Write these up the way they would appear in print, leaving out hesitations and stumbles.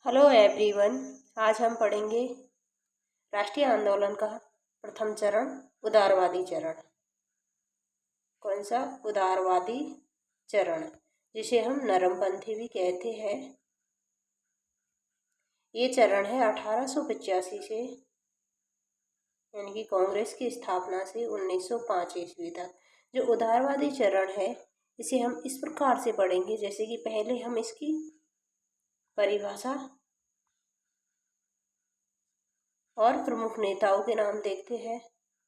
Hello everyone. आज हम पढ़ेंगे राष्ट्रीय आंदोलन का प्रथम चरण उदारवादी चरण। कौन सा? उदारवादी चरण, जिसे हम नरमपंथी भी कहते हैं। ये चरण है 1885 से, यानी कि कांग्रेस की स्थापना से 1905 ईस्वी तक। जो उदारवादी चरण है इसे हम इस प्रकार से पढ़ेंगे, जैसे कि पहले हम इसकी परिभाषा और प्रमुख नेताओं के नाम देखते हैं,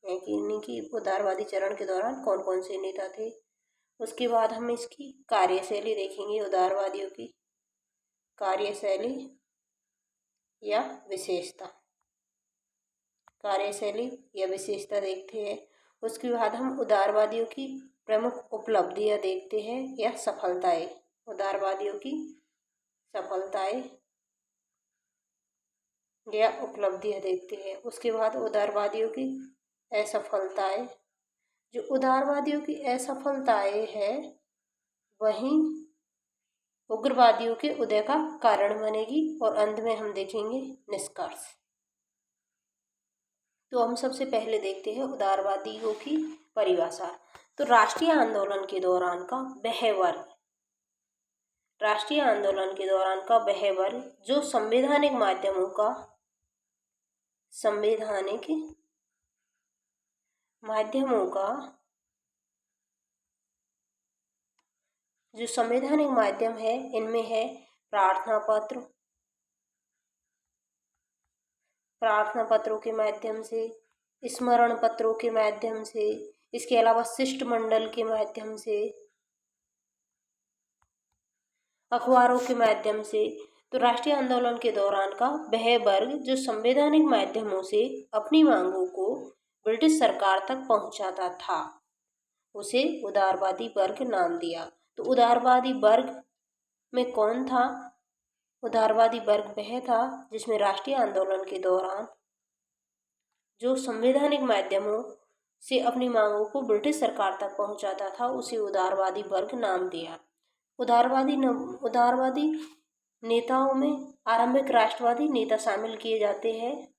यानी कि उदारवादी चरण के दौरान कौन कौन से नेता थे। उसके बाद हम इसकी कार्यशैली देखेंगे, उदारवादियों की कार्यशैली या विशेषता। कार्यशैली या विशेषता देखते हैं। उसके बाद हम उदारवादियों की प्रमुख उपलब्धियां देखते हैं या सफलताएं। उदारवादियों की सफलताएं या उपलब्धियां देखते हैं। उसके बाद उदारवादियों की असफलताएं। जो उदारवादियों की असफलताएं है वहीं उग्रवादियों के उदय का कारण बनेगी, और अंत में हम देखेंगे निष्कर्ष। तो हम सबसे पहले देखते हैं उदारवादियों की परिभाषा। तो राष्ट्रीय आंदोलन के दौरान का वह वर्ग, राष्ट्रीय आंदोलन के दौरान का वह वर्ग जो संवैधानिक माध्यम है, इनमें है प्रार्थना पत्रों के माध्यम से, स्मरण पत्रों के माध्यम से, इसके अलावा शिष्टमंडल के माध्यम से, अखबारों के माध्यम से। तो राष्ट्रीय आंदोलन के दौरान का वह वर्ग जो संवैधानिक माध्यमों से अपनी मांगों को ब्रिटिश सरकार तक पहुंचाता था, उसे उदारवादी वर्ग नाम दिया। तो उदारवादी वर्ग में कौन था? उदारवादी वर्ग वह था जिसमें राष्ट्रीय आंदोलन के दौरान जो संवैधानिक माध्यमों से अपनी मांगों को ब्रिटिश सरकार तक पहुंचाता था, उसे उदारवादी वर्ग नाम दिया। उदारवादी नेताओं में आरंभिक राष्ट्रवादी नेता शामिल किए जाते हैं।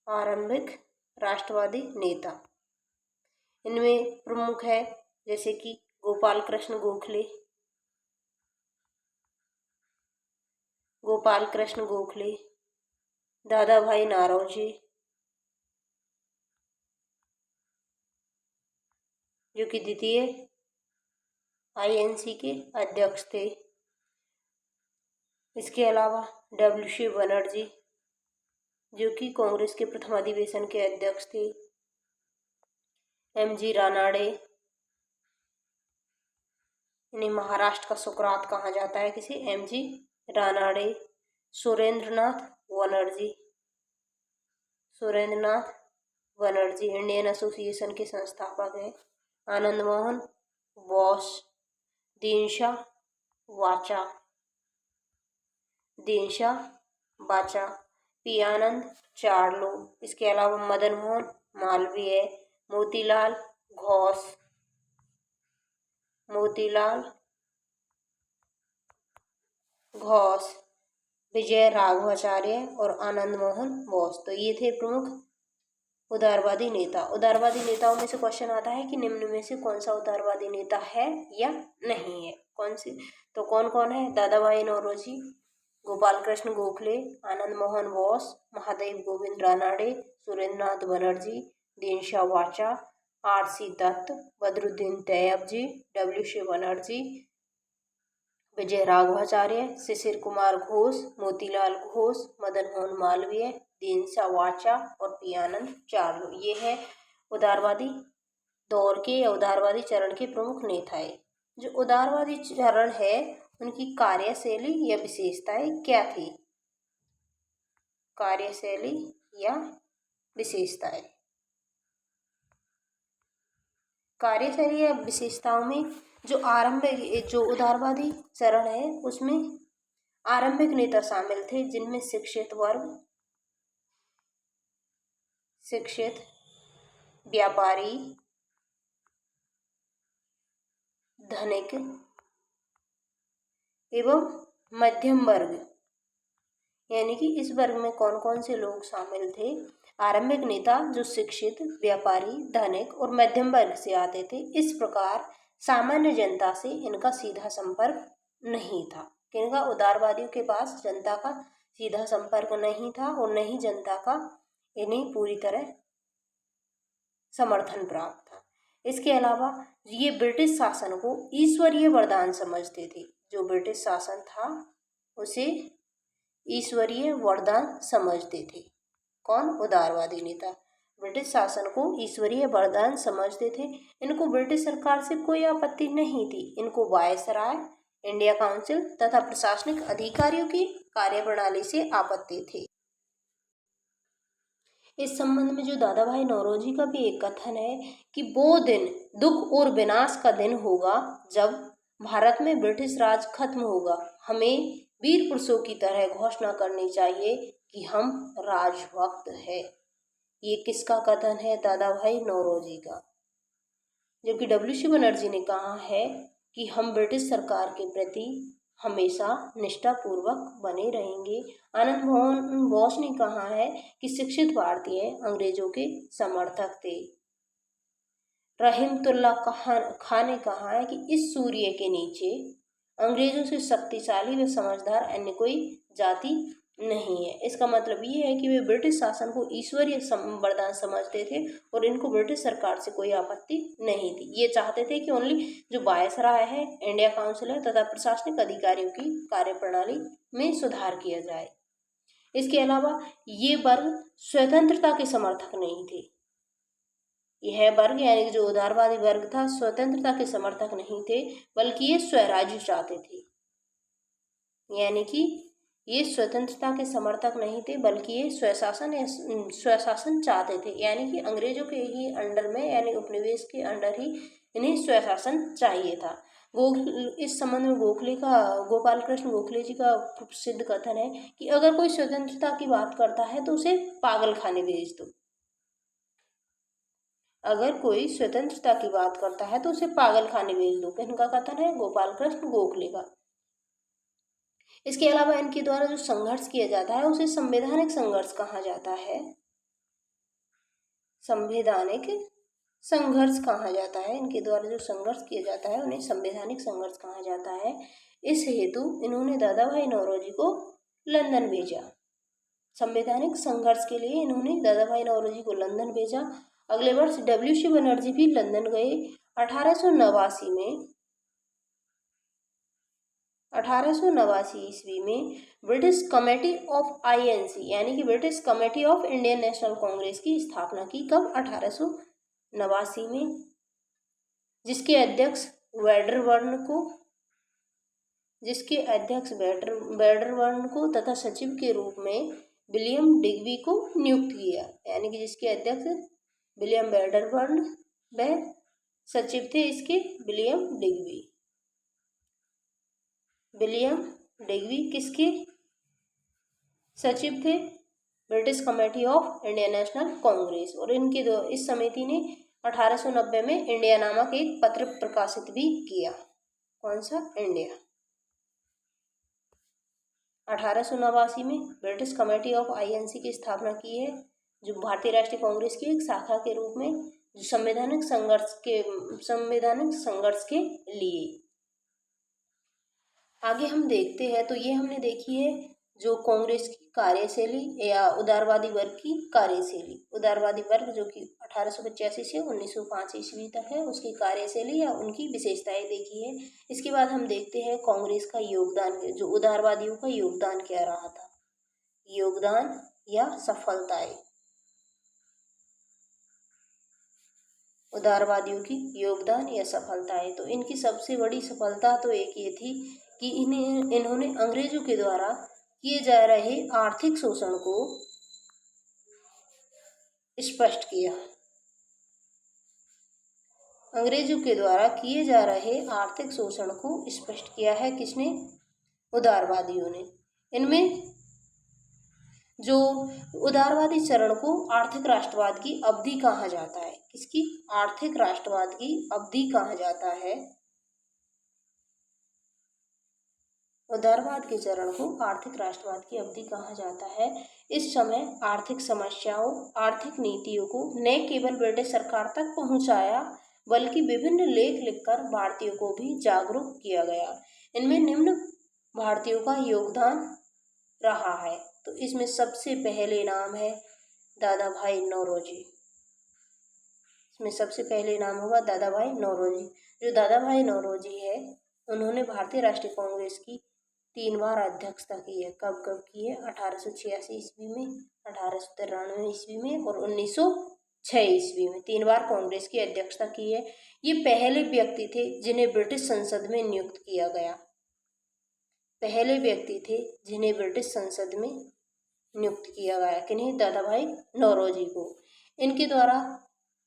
आरंभिक राष्ट्रवादी नेता, इनमें प्रमुख है जैसे कि गोपाल कृष्ण गोखले, दादा भाई नारोजी, जो कि द्वितीय INC के अध्यक्ष थे। इसके अलावा WC बनर्जी, जो कि कांग्रेस के प्रथम अधिवेशन के अध्यक्ष थे। MG रानाडे, इन्हें महाराष्ट्र का सुकरात कहा जाता है। किसी MG Ranade. Surendranath Banerjee Indian association के संस्थापक हैं। आनंद मोहन बोस, दीनशा बाचा, P आनंद चार्लो। इसके अलावा मदन मोहन मालवीय, मोतीलाल घोष, विजय राघवाचार्य और आनंद मोहन बोस। तो ये थे प्रमुख उदारवादी नेता। उदारवादी नेताओं में से क्वेश्चन आता है कि निम्न में से कौन सा उदारवादी नेता है या नहीं है। कौन कौन है? दादा भाई नौरोजी, गोपाल कृष्ण गोखले, आनंद मोहन बोस, महादेव गोविंद रानाडे, सुरेंद्रनाथ बनर्जी, दीनशा वाचा, RC दत्त, बदरुद्दीन तैयबजी, WC बनर्जी, विजय राघवाचार्य, शिशिर कुमार घोष, मोतीलाल घोष, मदन मोहन मालवीय, दीनशा वाचा और P आनंद चार्लो। ये है उदारवादी दौर के या उदारवादी चरण के प्रमुख नेताएं। जो उदारवादी चरण है उनकी कार्यशैली या विशेषताएं क्या थी? कार्यशैली या विशेषताएं। कार्यशैली या विशेषताओं में जो उदारवादी चरण है उसमें आरंभिक नेता शामिल थे, जिनमें शिक्षित व्यापारी, धनिक एवं मध्यम वर्ग यानी कि इस वर्ग में कौन कौन से लोग शामिल थे? आरंभिक नेता जो शिक्षित, व्यापारी, धनिक और मध्यम वर्ग से आते थे। इस प्रकार सामान्य जनता से इनका सीधा संपर्क नहीं था। किनका? उदारवादियों के पास जनता का सीधा संपर्क नहीं था और न ही जनता का इन्हें पूरी तरह समर्थन प्राप्त था। इसके अलावा ये ब्रिटिश शासन को ईश्वरीय वरदान समझते थे। जो ब्रिटिश शासन था उसे ईश्वरीय वरदान समझते थे। कौन? उदारवादी नेता ब्रिटिश शासन को ईश्वरीय वरदान समझते थे। इनको ब्रिटिश सरकार से कोई आपत्ति नहीं थी। इनको वायसराय, इंडिया काउंसिल तथा प्रशासनिक अधिकारियों की कार्यप्रणाली से आपत्ति थी। इस संबंध में जो दादा भाई नौरोजी का भी एक कथन है कि वो दिन दुख और विनाश का दिन होगा जब भारत में ब्रिटिश राज खत्म होगा। हमें वीर पुरुषों की तरह घोषणा करनी चाहिए कि हम राजभक्त हैं। ये किसका कथन है? दादा भाई नौरोजी का। जबकि डब्ल्यू.सी. बनर्जी ने कहा है कि हम ब्रिटिश सरकार के प्रति हमेशा निष्ठापूर्वक बने रहेंगे। आनंद मोहन बोस ने कहा है कि शिक्षित भारतीय अंग्रेजों के समर्थक थे। रहीमतुल्ला खां ने कहा है कि इस सूर्य के नीचे अंग्रेजों से शक्तिशाली व समझदार अन्य कोई जाति नहीं है। इसका मतलब ये है कि वे ब्रिटिश शासन को ईश्वरीय वरदान समझते थे और इनको ब्रिटिश सरकार से कोई आपत्ति नहीं थी। ये चाहते थे कि ओनली जो वायसराय है, इंडिया काउंसिल है तथा प्रशासनिक अधिकारियों की कार्यप्रणाली में सुधार किया जाए। इसके अलावा ये वर्ग स्वतंत्रता के समर्थक नहीं थे। यह वर्ग यानी जो उदारवादी वर्ग था स्वतंत्रता के समर्थक नहीं थे, बल्कि ये स्वराज्य चाहते थे। यानी कि ये स्वतंत्रता के समर्थक नहीं थे बल्कि ये स्वशासन चाहते थे। यानी कि अंग्रेजों के ही अंडर में यानी उपनिवेश के अंडर ही इन्हें स्वशासन चाहिए था। इस संबंध में गोपाल कृष्ण गोखले जी का प्रसिद्ध कथन है कि अगर कोई स्वतंत्रता की बात करता है तो उसे पागल खाने भेज दो। अगर कोई स्वतंत्रता की बात करता है तो उसे पागल खाने भेज दो। इनका कथन है गोपाल कृष्ण गोखले का। इसके अलावा इनके द्वारा जो संघर्ष किया जाता है उसे संवैधानिक संघर्ष कहा जाता है। संवैधानिक संघर्ष कहा जाता है। इनके द्वारा जो संघर्ष किया जाता है उन्हें संवैधानिक संघर्ष कहा जाता है। इस हेतु इन्होंने दादा भाई नौरोजी को लंदन भेजा। संवैधानिक संघर्ष के लिए इन्होंने दादा भाई नौरोजी को लंदन भेजा। अगले वर्ष डब्ल्यू.सी. बनर्जी भी लंदन गए। 1889 ईस्वी में ब्रिटिश कमेटी ऑफ INC यानी कि British committee of Indian national Congress की स्थापना की। कब? 1889 में, जिसके अध्यक्ष वेडरबर्न को तथा सचिव के रूप में विलियम डिग्बी को नियुक्त किया। यानी कि जिसके अध्यक्ष विलियम वेडरबर्न व सचिव थे इसके विलियम डिग्बी किसके सचिव थे? British committee of Indian national Congress. और इस समिति ने 1890 में इंडिया नामक एक पत्र प्रकाशित भी किया। कौन सा? इंडिया। 1889 में ब्रिटिश कमेटी ऑफ INC की स्थापना की है, जो भारतीय राष्ट्रीय कांग्रेस की एक शाखा के रूप में जो संवैधानिक संघर्ष के लिए। आगे हम देखते हैं तो ये हमने देखी है जो कांग्रेस की कार्यशैली या उदारवादी वर्ग की कार्यशैली। उदारवादी वर्ग जो कि 1885 से 1905 ईस्वी तक है, उसकी कार्यशैली या उनकी विशेषताएं देखी है। इसके बाद हम देखते हैं कांग्रेस का योगदान, जो उदारवादियों का योगदान क्या रहा था। योगदान या सफलताएं। उदारवादियों की योगदान या सफलताएं। तो इनकी सबसे बड़ी सफलता तो एक ये थी कि इन्होंने अंग्रेजों के द्वारा किए जा रहे आर्थिक शोषण को स्पष्ट किया। अंग्रेजों के द्वारा किए जा रहे आर्थिक शोषण को स्पष्ट किया है। किसने? उदारवादियों ने। इनमें जो उदारवादी चरण को आर्थिक राष्ट्रवाद की अवधि कहा जाता है। किसकी? आर्थिक राष्ट्रवाद की अवधि कहा जाता है। उदारवाद के चरण को आर्थिक राष्ट्रवाद की अवधि कहा जाता है। इस समय आर्थिक समस्याओं, आर्थिक नीतियों को न केवल ब्रिटिश सरकार तक पहुंचाया, बल्कि विभिन्न लेख लिखकर भारतीयों को भी जागरूक किया गया। इनमें निम्न भारतीयों का योगदान रहा है। तो इसमें सबसे पहले नाम है दादा भाई नौरोजी। इसमें सबसे पहले नाम होगा दादा भाई नौरोजी। जो दादा भाई नौरोजी है, उन्होंने भारतीय राष्ट्रीय कांग्रेस की 3 बार अध्यक्षता की है। कब कब की है? 1886 ईस्वी में, 1893 ईस्वी में और 1906 ईस्वी में 3 बार कांग्रेस की अध्यक्षता की है। ये पहले व्यक्ति थे जिन्हें ब्रिटिश संसद में नियुक्त किया गया। पहले व्यक्ति थे जिन्हें ब्रिटिश संसद में नियुक्त किया गया। किन्हें? दादा भाई नौरोजी को। इनके द्वारा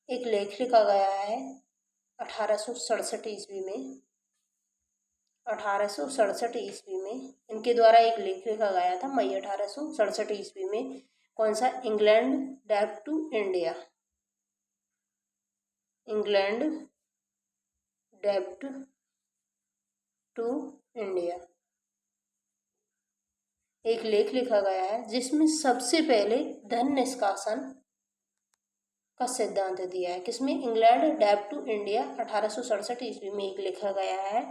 एक लेख लिखा गया है 1867 ईस्वी में। 1867 ईस्वी में इनके द्वारा एक लेख लिखा गया था, मई 1867 ईस्वी में। कौन सा? इंग्लैंड डेब्ट टू इंडिया। इंग्लैंड डेब्ट टू इंडिया एक लेख लिखा गया है, जिसमें सबसे पहले धन निष्कासन का सिद्धांत दिया है। किसमें? इंग्लैंड डेब्ट टू इंडिया 1867 ईस्वी में एक लिखा गया है,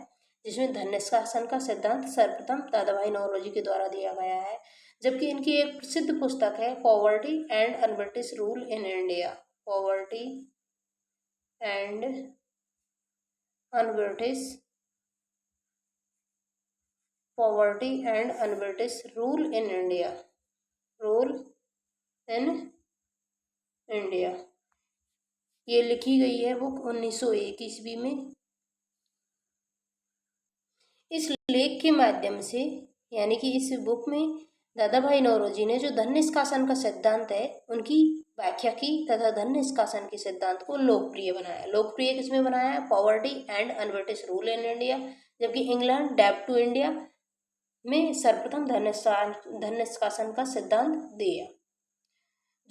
जिसमें धन निष्कासन का सिद्धांत सर्वप्रथम दादा भाई नौरोजी के द्वारा दिया गया है। जबकि इनकी एक प्रसिद्ध पुस्तक है poverty and unBritish rule in India. Poverty and unBritish rule in India. Rule in India ये लिखी गई है बुक 1901 ईस्वी में। इस लेख के माध्यम से, यानी कि इस बुक में दादा भाई नौरोजी ने जो धन निष्कासन का सिद्धांत है उनकी व्याख्या की तथा धन निष्कासन के सिद्धांत को लोकप्रिय बनाया। लोकप्रिय किसमें बनाया है? Poverty and unBritish rule in India. जबकि इंग्लैंड डेब्ट टू इंडिया में सर्वप्रथम धन निष्कासन का सिद्धांत दिया।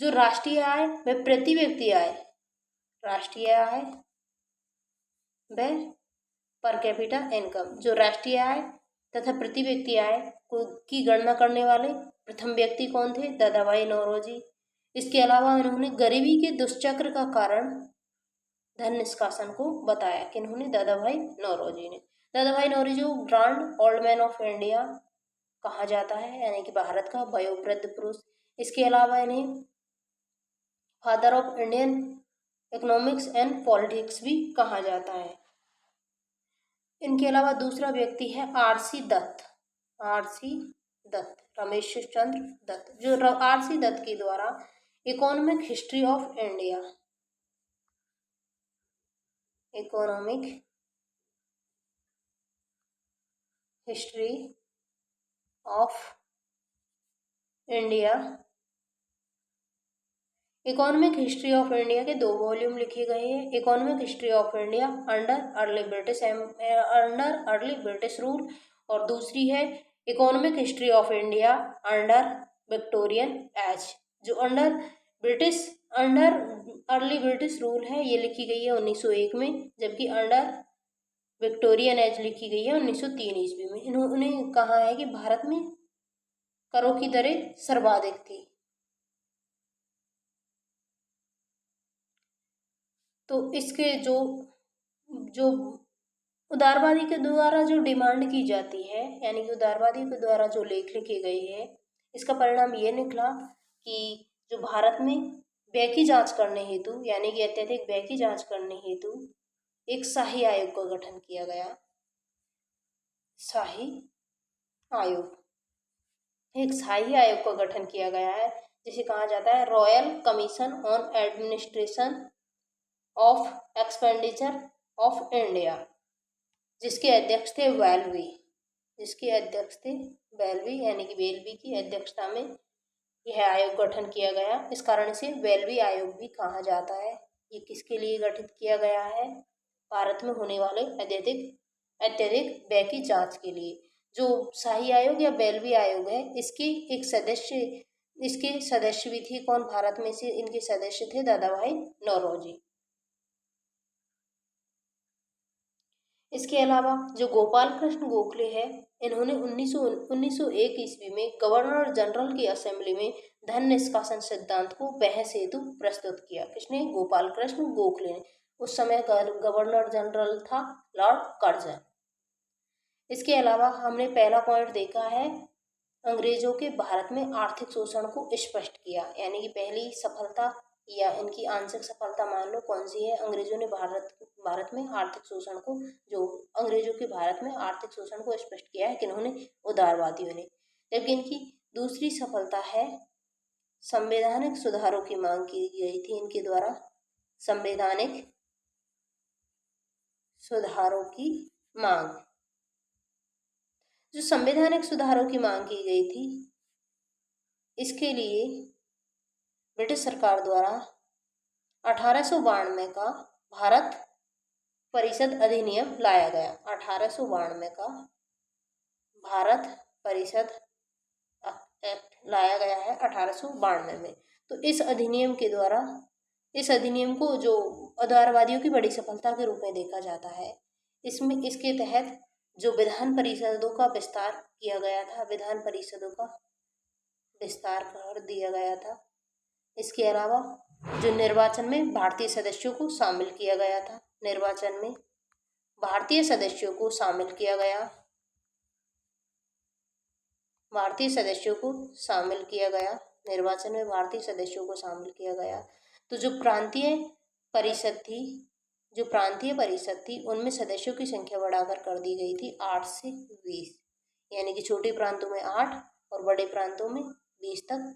जो राष्ट्रीय आय व प्रति व्यक्ति आय, राष्ट्रीय आय व पर कैपिटा इनकम, जो राष्ट्रीय आय तथा प्रति व्यक्ति आय की गणना करने वाले प्रथम व्यक्ति कौन थे? दादा भाई नौरोजी। इसके अलावा उन्होंने गरीबी के दुष्चक्र का कारण धन निष्कासन को बताया। किन्होंने? दादा भाई नौरोजी ने। दादा भाई नौरोजी को grand old man of India कहा जाता है, यानी कि भारत का वयोवृद्ध पुरुष। इसके अलावा इन्हें father of Indian economics and politics भी कहा जाता है। इनके अलावा दूसरा व्यक्ति है आरसी दत्त। आरसी दत्त, रमेश चंद्र दत्त, जो आरसी दत्त के द्वारा economic history of India, economic history of India, economic history of India के 2 वॉल्यूम लिखे गए हैं। Economic history of India under early British rule, और दूसरी है economic history of India under Victorian as, जो अंडर अर्ली ब्रिटिश रूल है, ये लिखी गई है 1901 में। जबकि अंडर विक्टोरियन एज लिखी गई है 1903 ईस्वी में। इन्होंने कहा है कि भारत में करों की दरें सर्वाधिक थी। तो इसके जो उदारवादी के द्वारा जो डिमांड की जाती है, यानी कि उदारवादी के द्वारा जो लेख लिखे गए हैं, इसका परिणाम ये निकला कि जो भारत में व्यय की जांच करने हेतु, यानी कि अत्यधिक व्यय की जांच करने हेतु एक शाही आयोग का गठन किया गया। शाही आयोग, एक शाही आयोग का गठन किया गया है, जिसे कहा जाता है royal commission on administration of expenditure of India, जिसके अध्यक्ष थे वेल्बी। यानी कि वेल्बी की अध्यक्षता में यह आयोग गठन किया गया। इस कारण से वेल्बी आयोग भी कहा जाता है। ये किसके लिए गठित किया गया है? भारत में होने वाले अत्यधिक व्यय की जांच के लिए। जो शाही आयोग या वेल्बी आयोग है, इसके सदस्य भी थे कौन? भारत में से इनके सदस्य थे दादा भाई नौरोजी। इसके अलावा जो गोपाल कृष्ण गोखले है, इन्होंने 1901 ईस्वी में गवर्नर जनरल की असेंबली में धन निष्कासन सिद्धांत को बहस हेतु प्रस्तुत किया। किसने? गोपाल कृष्ण गोखले ने। उस समय गवर्नर जनरल था लॉर्ड कर्जन। इसके अलावा हमने पहला पॉइंट देखा है, अंग्रेजों के भारत में आर्थिक शोषण को स्पष्ट किया। यानी कि पहली सफलता या इनकी आंशिक सफलता मान लो कौन सी है, अंग्रेजों ने भारत में आर्थिक शोषण को, जो अंग्रेजों के भारत में आर्थिक शोषण को स्पष्ट किया है किन्होंने? उदारवादियों ने। जबकि इनकी दूसरी सफलता है, संवैधानिक सुधारों की मांग की गई थी इनके द्वारा। संवैधानिक सुधारों की मांग, जो संवैधानिक सुधारों की मांग की गई थी, इसके लिए ब्रिटिश सरकार द्वारा 1892 का भारत परिषद अधिनियम लाया गया। 1892 का भारत परिषद एक्ट लाया गया है 1892 में। तो इस अधिनियम के द्वारा, इस अधिनियम को जो उदारवादियों की बड़ी सफलता के रूप में देखा जाता है, इसमें इसके तहत जो विधान परिषदों का विस्तार किया गया था, विधान परिषदों का विस्तार कर दिया गया था। इसके अलावा जो निर्वाचन में भारतीय सदस्यों को शामिल किया गया था, निर्वाचन में भारतीय सदस्यों को शामिल किया गया, भारतीय सदस्यों को शामिल किया गया, निर्वाचन में भारतीय सदस्यों को शामिल किया गया। तो जो प्रांतीय परिषद थी उनमें सदस्यों की संख्या बढ़ाकर कर दी गई थी 8 से 20, यानी कि छोटे प्रांतों में 8 और बड़े प्रांतों में 20 तक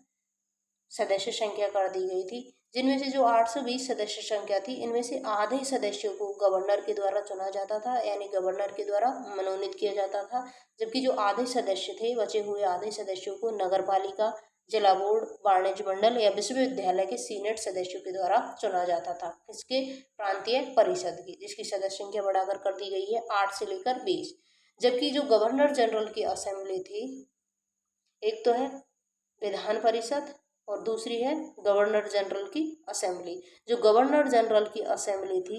सदस्य संख्या कर दी गई थी। जिनमें से जो 820 सदस्य संख्या थी, इनमें से आधे सदस्यों को गवर्नर के द्वारा चुना जाता था, यानी गवर्नर के द्वारा मनोनीत किया जाता था। जबकि जो आधे सदस्य थे, बचे हुए आधे सदस्यों को नगरपालिका, जिला बोर्ड, वाणिज्य मंडल या विश्वविद्यालय के सीनेट सदस्यों के द्वारा चुना जाता था। इसके प्रांतीय परिषद की, जिसकी सदस्य संख्या बढ़ाकर कर दी गई है 8 से लेकर 20। जबकि जो गवर्नर जनरल की असेंबली थी, एक तो है विधान परिषद और दूसरी है गवर्नर जनरल की असेंबली। जो गवर्नर जनरल की असेंबली थी,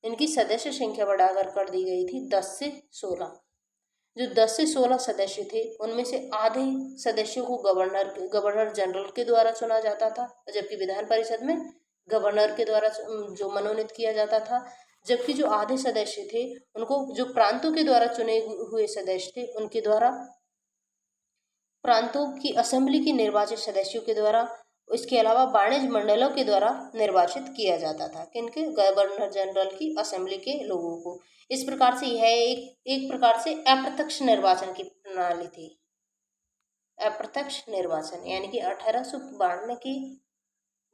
इनकी सदस्य संख्या बढ़ाकर कर दी गई थी 10 से 16। जो 10 से 16 सदस्य थे, उनमें से आधे सदस्यों को गवर्नर जनरल के द्वारा चुना जाता था, जबकि विधान परिषद में गवर्नर के द्वारा जो मनोनीत किया जाता था। जबकि जो आधे सदस्य थे, उनको जो प्रांतों के द्वारा चुने हुए सदस्य थे, उनके द्वारा प्रांतों की असेंबली के निर्वाचित सदस्यों के द्वारा, इसके अलावा वाणिज्य मंडलों के द्वारा निर्वाचित किया जाता था। किनके? गवर्नर जनरल की असेंबली के लोगों को। इस प्रकार से यह एक प्रकार से अप्रत्यक्ष निर्वाचन की प्रणाली थी। अप्रत्यक्ष निर्वाचन, यानी कि 1892 की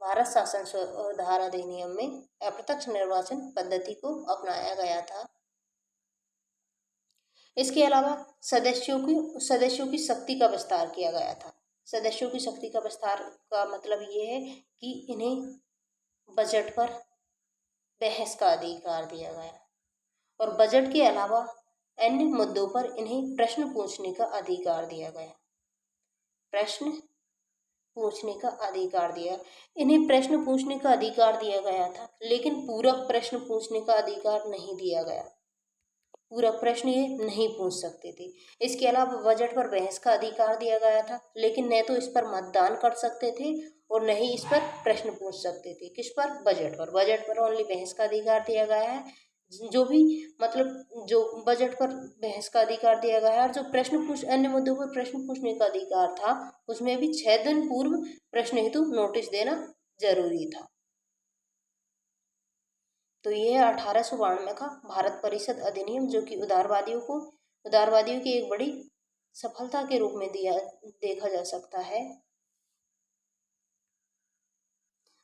भारत शासन सुधार अधिनियम में अप्रत्यक्ष निर्वाचन पद्धति को अपनाया गया था। इसके अलावा सदस्यों की शक्ति का विस्तार किया गया था। सदस्यों की शक्ति का विस्तार का मतलब ये है कि इन्हें बजट पर बहस का अधिकार दिया गया और बजट के अलावा अन्य मुद्दों पर इन्हें प्रश्न पूछने का अधिकार दिया गया। प्रश्न पूछने का अधिकार दिया, इन्हें प्रश्न पूछने का अधिकार दिया गया था, लेकिन पूरक प्रश्न पूछने का अधिकार नहीं दिया गया। पूरा प्रश्न ये नहीं पूछ सकते थे। इसके अलावा बजट पर बहस का अधिकार दिया गया था, लेकिन न तो इस पर मतदान कर सकते थे और न ही इस पर प्रश्न पूछ सकते थे। किस पर? बजट पर। बजट पर ओनली बहस का अधिकार दिया गया है। जो भी मतलब जो बजट पर बहस का अधिकार दिया गया है, और जो अन्य मुद्दों पर प्रश्न पूछने का अधिकार था, उसमें भी 6 दिन पूर्व प्रश्न हेतु नोटिस देना जरूरी था। तो ये है 1892 का भारत परिषद अधिनियम, जो कि उदारवादियों की एक बड़ी सफलता के रूप में देखा जा सकता है।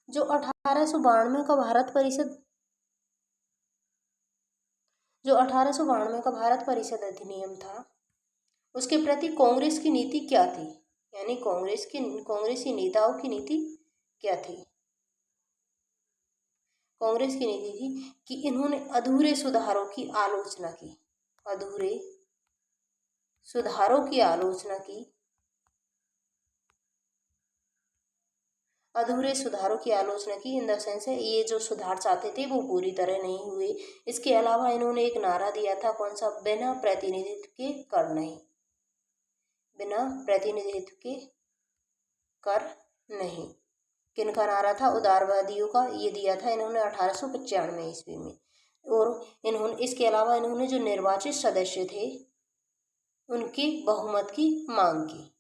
जो 1892 का भारत परिषद अधिनियम था, उसके प्रति कांग्रेस की नीति क्या थी? यानी कांग्रेसी नेताओं की नीति क्या थी? कांग्रेस की नीति थी कि इन्होंने अधूरे सुधारों की आलोचना की। अधूरे सुधारों की आलोचना की। अधूरे सुधारों की आलोचना की। इन द सेंस है ये जो सुधार चाहते थे वो पूरी तरह नहीं हुए। इसके अलावा इन्होंने एक नारा दिया था, कौन सा? बिना प्रतिनिधित्व के कर नहीं, बिना प्रतिनिधित्व के कर नहीं। किनका नारा था? उदारवादियों का। ये दिया था इन्होंने 1895 ईस्वी में। और इन्होंने, इसके अलावा इन्होंने जो निर्वाचित सदस्य थे उनकी बहुमत की मांग की,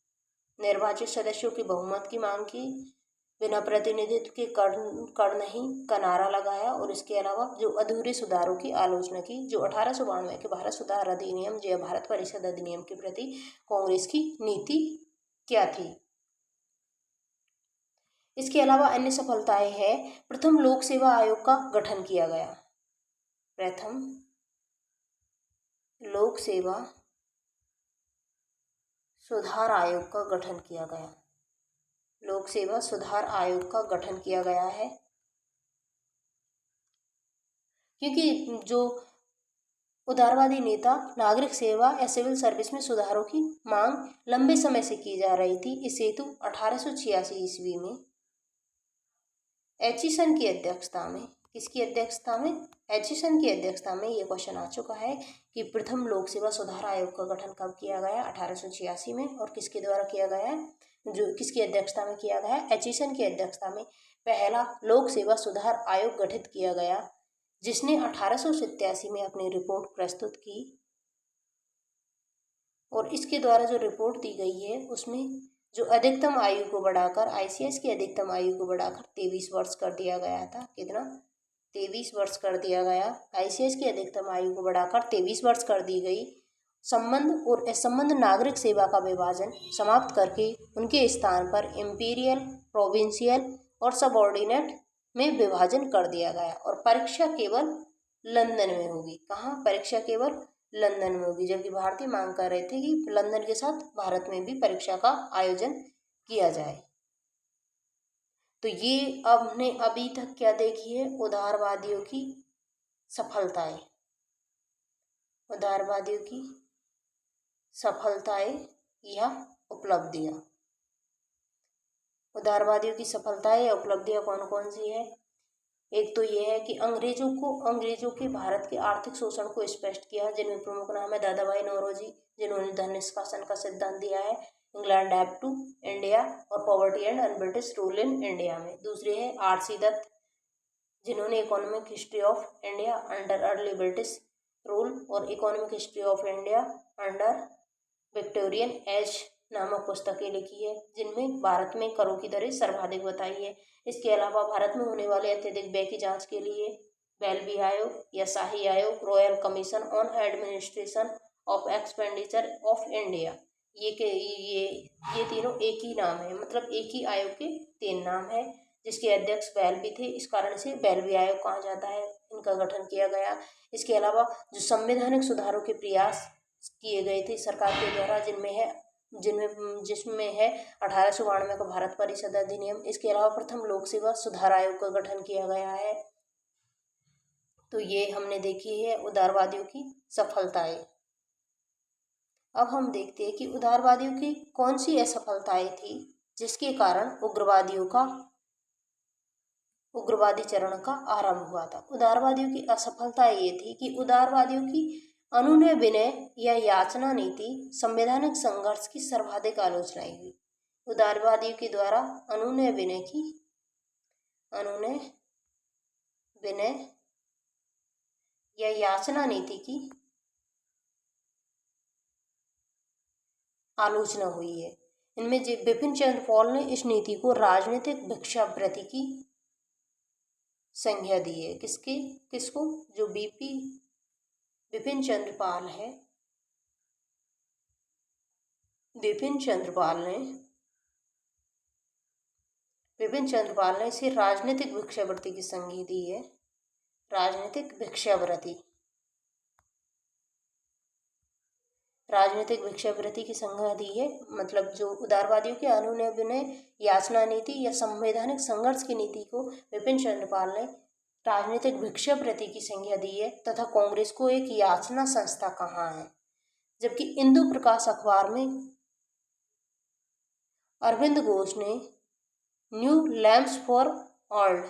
निर्वाचित सदस्यों की बहुमत की मांग की, बिना प्रतिनिधित्व के कर नहीं का नारा लगाया, और इसके अलावा जो अधूरे सुधारों की आलोचना की। जो 1892 के भारत सुधार अधिनियम या भारत परिषद अधिनियम के प्रति कांग्रेस की नीति क्या थी। इसके अलावा अन्य सफलताएं हैं। प्रथम लोक सेवा आयोग का गठन किया गया, प्रथम लोक सेवा सुधार आयोग का गठन किया गया, लोक सेवा सुधार आयोग का गठन किया गया है। क्योंकि जो उदारवादी नेता नागरिक सेवा या सिविल सर्विस में सुधारों की मांग लंबे समय से की जा रही थी, इस हेतु 1886 ईस्वी में एचिसन की अध्यक्षता में, किसकी अध्यक्षता में? एचिसन की अध्यक्षता में ये क्वेश्चन आ चुका है कि प्रथम लोक सेवा सुधार आयोग का गठन कब किया गया? 1886 में। और किसके द्वारा किया गया है? जो किसकी अध्यक्षता में किया गया है? एचिसन की अध्यक्षता में पहला लोक सेवा सुधार आयोग गठित किया गया, जिसने 1887 में अपनी रिपोर्ट प्रस्तुत की। और इसके द्वारा जो रिपोर्ट दी गई है उसमें जो अधिकतम आयु को बढ़ाकर, आईसीएस की अधिकतम आयु को बढ़ाकर 23 वर्ष कर दिया गया था। कितना? 23 वर्ष कर दिया गया। आईसीएस की अधिकतम आयु को बढ़ाकर 23 वर्ष कर दी गई। संबंध और असंबद्ध नागरिक सेवा का विभाजन समाप्त करके उनके स्थान पर इंपीरियल, प्रोविंशियल और सबऑर्डिनेट में विभाजन कर दिया गया। और परीक्षा केवल लंदन में होगी। कहाँ? परीक्षा केवल लंदन में होगी। जबकि भारतीय मांग कर रहे थे कि लंदन के साथ भारत में भी परीक्षा का आयोजन किया जाए। तो ये अब हमने अभी तक क्या देखी है? उदारवादियों की सफलताएं, उदारवादियों की सफलताएं या उपलब्धियां। उदारवादियों की सफलताएं या उपलब्धियां कौन कौन सी है? एक तो ये है कि अंग्रेजों के भारत के आर्थिक शोषण को स्पष्ट किया, जिनमें प्रमुख नाम है दादाभाई नौरोजी, जिन्होंने धन निष्कासन का सिद्धांत दिया है। इंग्लैंड डेब्ट टू इंडिया और poverty and unBritish rule in India में। दूसरे है आर.सी. दत्त, जिन्होंने economic history of India under early British rule और economic history of India under Victorian age नामक पुस्तकें लिखी है, जिनमें भारत में करों की दरें सर्वाधिक बताई है। इसके अलावा भारत में होने वाले अत्यधिक व्यय की जांच के लिए बेल्वी आयोग या शाही आयोग, royal commission on administration of expenditure of India, ये तीनों एक ही नाम है, मतलब एक ही आयोग के 3 नाम है, जिसके अध्यक्ष बेल्वी थे। इस कारण से बेल्वी आयोग कहा जाता है। इनका गठन किया गया। इसके अलावा जो संवैधानिक सुधारों के प्रयास किए गए थे सरकार के द्वारा, जिसमें है 1892 का भारत परिषद अधिनियम। इसके अलावा प्रथम लोक सेवा सुधार आयोग का गठन किया गया है। तो ये हमने देखी है उदारवादियों की सफलताएं। अब हम देखते हैं कि उदारवादियों की कौन सी असफलताएं थी जिसके कारण उग्रवादी चरण का आरंभ हुआ था। उदारवादियों की असफलता ये थी कि उदारवादियों की अनुनय विनय या याचना नीति संवैधानिक संघर्ष की सर्वाधिक आलोचनाएं हुई। उदारवादियों के द्वारा अनुनय विनय या याचना नीति की आलोचना हुई है। इनमें बिपिन चंद्र पाल ने इस नीति को राजनीतिक भिक्षावृत्ति की संज्ञा दी है। किसको? जो बिपिन चंद्र पाल है, बिपिन चंद्र पाल ने इसे राजनीतिक भिक्षावृत्ति की संज्ञा दी है। राजनीतिक भिक्षावृत्ति की संज्ञा दी है। मतलब जो उदारवादियों के अनुनय विनय याचना नीति या संवैधानिक संघर्ष की नीति को बिपिन चंद्र पाल ने राजनीतिक भिक्षावृत्ति की संज्ञा दी है, तथा कांग्रेस को एक याचना संस्था कहा है। जबकि इंदु प्रकाश अखबार में अरविंद घोष ने न्यू लैम्प्स फॉर ओल्ड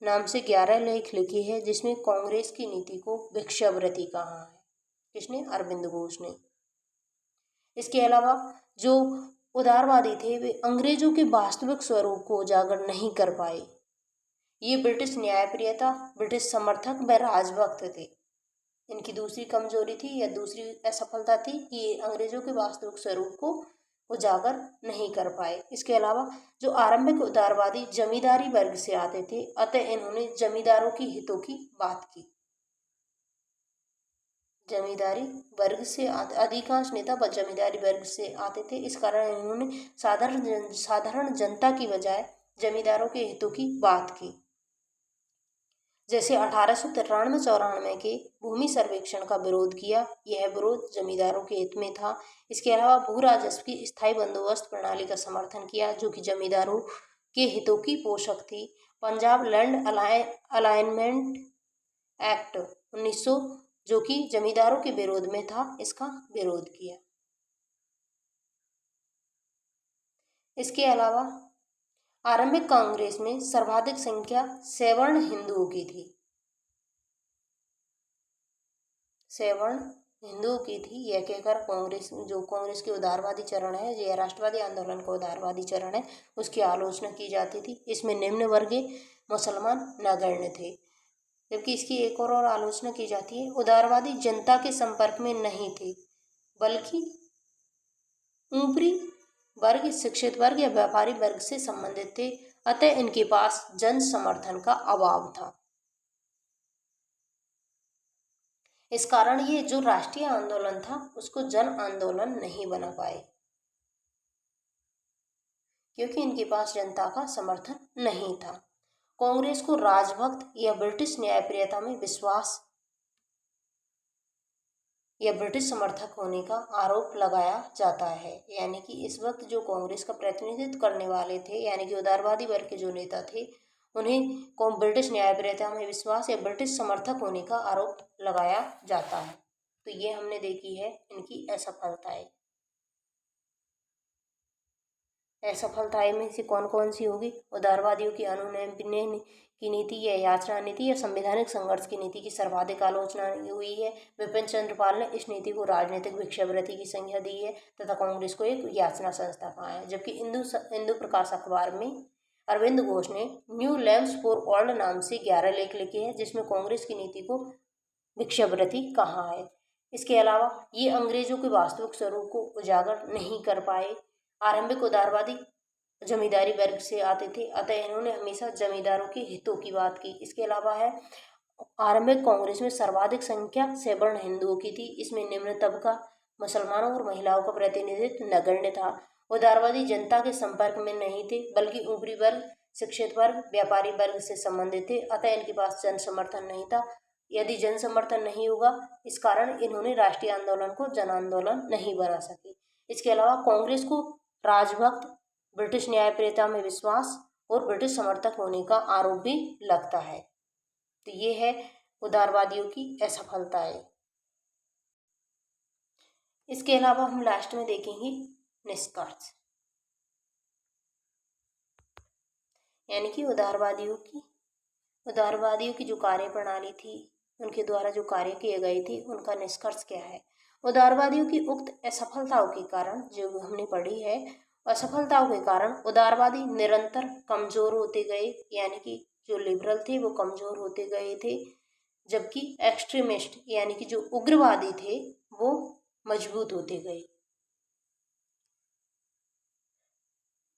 नाम से 11 लेख लिखे हैं, जिसमें कांग्रेस की नीति को भिक्षावृत्ति कहा है। किसने? अरविंद घोष ने। इसके अलावा जो उदारवादी थे वे अंग्रेजों के वास्तविक स्वरूप को उजागर नहीं कर पाए। ये ब्रिटिश न्यायप्रियता, ब्रिटिश समर्थक व राजभक्त थे। इनकी दूसरी कमजोरी थी या दूसरी असफलता थी कि ये अंग्रेजों के वास्तविक स्वरूप को उजागर नहीं कर पाए। इसके अलावा जो आरंभिक उदारवादी जमींदारी वर्ग से आते थे, अतः इन्होंने जमींदारों की हितों की बात की। जमींदारी वर्ग से अधिकांश नेता जमींदारी वर्ग से आते थे, इस कारण इन्होंने साधारण जनता की बजाय जमींदारों के हितों की बात की। जैसे 1893-94 के भूमि सर्वेक्षण का विरोध किया, यह विरोध जमींदारों के हित में था। इसके अलावा भू राजस्व की स्थायी बंदोबस्त प्रणाली का समर्थन किया, जो कि जमींदारों के हितों की पोषक थी। पंजाब लैंड अलाइनमेंट एक्ट 1900 जो कि जमींदारों के विरोध में था, इसका विरोध किया। इसके अलावा आरंभिक कांग्रेस में सर्वाधिक संख्या सवर्ण हिंदुओं की थी। सवर्ण हिंदुओं की थी, यह कहकर कांग्रेस के उदारवादी चरण है, यह राष्ट्रवादी आंदोलन का उदारवादी चरण है, उसकी आलोचना की जाती थी। इसमें निम्न वर्गीय मुसलमान नगण्य थे। जबकि इसकी एक और आलोचना की जाती है, उदारवादी जनता के संपर्क में नहीं थे, बल्कि ऊपरी वर्ग, शिक्षित वर्ग या व्यापारी वर्ग से संबंधित थे, अतः इनके पास जन समर्थन का अभाव था। इस कारण ये जो राष्ट्रीय आंदोलन था उसको जन आंदोलन नहीं बना पाए, क्योंकि इनके पास जनता का समर्थन नहीं था। कांग्रेस को राजभक्त या ब्रिटिश न्यायप्रियता में विश्वास या ब्रिटिश समर्थक होने का आरोप लगाया जाता है। यानी कि इस वक्त जो कांग्रेस का प्रतिनिधित्व करने वाले थे, यानी कि उदारवादी वर्ग के जो नेता थे, उन्हें ब्रिटिश न्यायप्रियता में विश्वास या ब्रिटिश समर्थक होने का आरोप लगाया जाता है। तो ये हमने देखी है इनकी असफलताएं। असफलताएं में से कौन कौन सी होगी? उदारवादियों की अनुनय की नीति या याचना नीति या संवैधानिक संघर्ष की नीति की सर्वाधिक आलोचना हुई है। विपिन चंद्र पाल ने इस नीति को राजनीतिक भिक्षावृत्ति की संज्ञा दी है तथा कांग्रेस को एक याचना संस्था कहा है। जबकि हिंदू प्रकाश अखबार में अरविंद घोष ने न्यू लैम्प्स फॉर ओल्ड नाम से 11 लेख लिखे हैं, जिसमें कांग्रेस की नीति को भिक्षावृत्ति कहा है। इसके अलावा ये अंग्रेजों के वास्तविक स्वरूप को उजागर नहीं कर पाए। आरंभिक उदारवादी जमींदारी वर्ग से आते थे, अतः इन्होंने हमेशा जमींदारों के हितों की बात की। इसके अलावा है आरंभिक कांग्रेस में सर्वाधिक संख्या सवर्ण हिंदुओं की थी, इसमें निम्न तबका मुसलमानों और महिलाओं का प्रतिनिधित्व नगण्य था। उदारवादी जनता के संपर्क में नहीं थे, बल्कि ऊपरी वर्ग, शिक्षित वर्ग, व्यापारी वर्ग से संबंधित थे, अतः इनके पास जन समर्थन नहीं था। यदि जन समर्थन नहीं होगा, इस कारण इन्होंने राष्ट्रीय आंदोलन को जन आंदोलन नहीं बना सके। इसके अलावा कांग्रेस को राजभक्त, ब्रिटिश न्यायप्रियता में विश्वास और ब्रिटिश समर्थक होने का आरोप भी लगता है। तो ये है उदारवादियों की असफलताएं। इसके अलावा हम लास्ट में देखेंगे निष्कर्ष, यानी कि उदारवादियों की जो कार्य प्रणाली थी, उनके द्वारा जो कार्य किए गए थे, उनका निष्कर्ष क्या है। उदारवादियों की उक्त असफलताओं के कारण, जो हमने पढ़ी है, असफलताओं के कारण उदारवादी निरंतर कमजोर होते गए, यानी कि जो लिबरल थे वो कमजोर होते गए थे, जबकि एक्सट्रीमिस्ट यानी कि जो उग्रवादी थे वो मजबूत होते गए।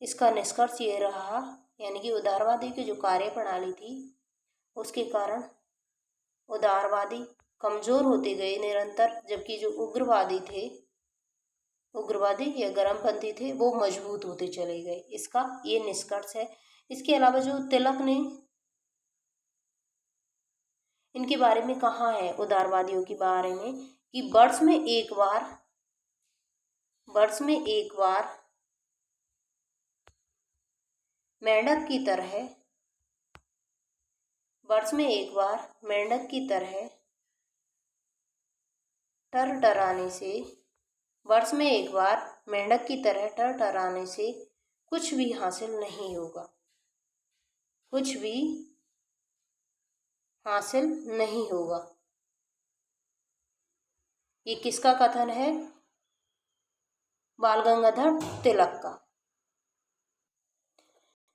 इसका निष्कर्ष ये रहा, यानी कि उदारवादी की जो कार्य प्रणाली थी उसके कारण उदारवादी कमजोर होते गए निरंतर, जबकि जो उग्रवादी या गर्मपंथी थे वो मजबूत होते चले गए। इसका ये निष्कर्ष है। इसके अलावा जो तिलक ने इनके बारे में कहा है, उदारवादियों के बारे में, कि वर्ष में एक बार मेंढक की तरह टरटराने से कुछ भी हासिल नहीं होगा, कुछ भी हासिल नहीं होगा। ये किसका कथन है? बाल गंगाधर तिलक का।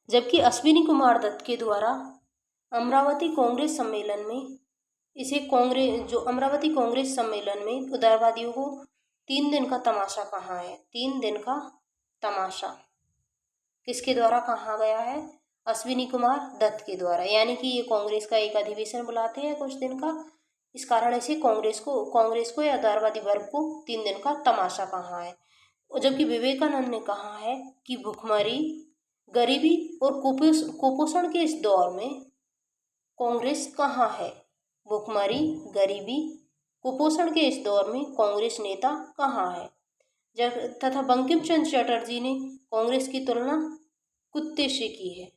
जबकि अश्विनी कुमार दत्त के द्वारा अमरावती कांग्रेस सम्मेलन में अमरावती कांग्रेस सम्मेलन में उदारवादियों को 3 दिन का तमाशा कहा है। 3 दिन का तमाशा किसके द्वारा कहा गया है? अश्विनी कुमार दत्त के द्वारा। यानी कि ये कांग्रेस का एक अधिवेशन बुलाते हैं कुछ दिन का, इस कारण से कांग्रेस को या उदारवादी वर्ग को 3 दिन का तमाशा कहा है। जबकि विवेकानंद ने कहा है कि भुखमरी, गरीबी और कुपोषण के इस दौर में कांग्रेस कहाँ है? भुखमरी, गरीबी, कुपोषण के इस दौर में कांग्रेस नेता कहाँ है? तथा बंकिम चंद्र चटर्जी ने कांग्रेस की तुलना कुत्ते से की है।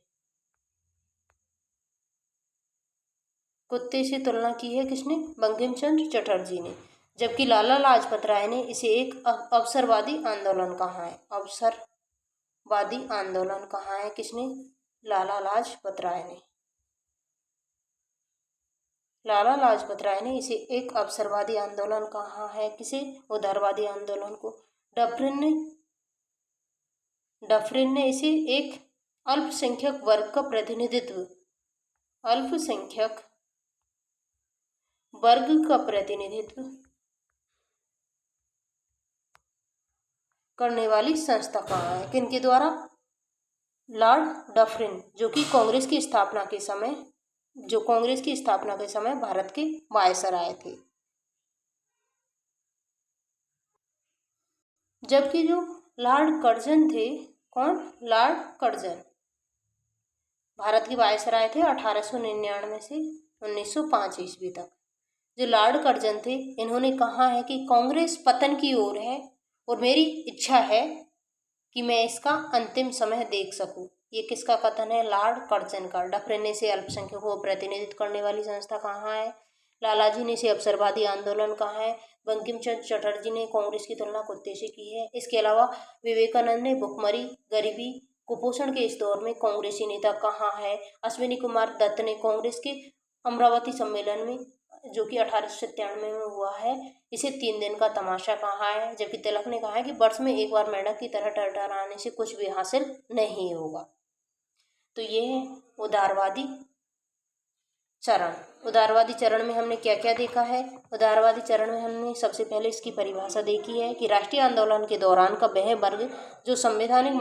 कुत्ते से तुलना की है किसने? बंकिम चंद्र चटर्जी ने। जबकि लाला लाजपत राय ने इसे एक अवसरवादी आंदोलन कहा है। अवसरवादी आंदोलन कहा है किसने? लाला लाजपत राय ने। लाला लाजपत राय ने इसे एक अवसरवादी आंदोलन कहा है। किसे? उदारवादी आंदोलन को। डफरिन ने इसे एक अल्पसंख्यक वर्ग का प्रतिनिधित्व, अल्पसंख्यक वर्ग का प्रतिनिधित्व करने वाली संस्था कहा है। किनके द्वारा? लॉर्ड डफरिन, जो कांग्रेस की स्थापना के समय भारत के वायसराय थे। जबकि जो लॉर्ड कर्जन थे, कौन? लॉर्ड कर्जन भारत के वायसराय थे 1899 से 1905 ईस्वी तक। जो लॉर्ड कर्जन थे, इन्होंने कहा है कि कांग्रेस पतन की ओर है और मेरी इच्छा है कि मैं इसका अंतिम समय देख सकूं। ये किसका कथन है? लॉर्ड कर्जन का। डफरिन ने इसे अल्पसंख्यकों को प्रतिनिधित्व करने वाली संस्था कहा है। लालाजी ने इसे अवसरवादी आंदोलन कहा है। बंकिम चंद्र चटर्जी ने कांग्रेस की तुलना कुत्ते से की है। इसके अलावा विवेकानंद ने भुखमरी, गरीबी, कुपोषण के इस दौर में कांग्रेसी नेता कहाँ है? अश्विनी कुमार दत्त ने कांग्रेस के अमरावती सम्मेलन में, जो कि 1897 में हुआ है, इसे 3 दिन का तमाशा कहा है। जबकि तिलक ने कहा है कि वर्ष में एक बार मेंढक की तरह टरटराने से कुछ भी हासिल नहीं होगा। तो ये है उदारवादी चरण। उदारवादी चरण में हमने क्या क्या देखा है? उदारवादी चरण में हमने सबसे पहले इसकी परिभाषा देखी है कि राष्ट्रीय आंदोलन के दौरान का वह वर्ग जो संवैधानिक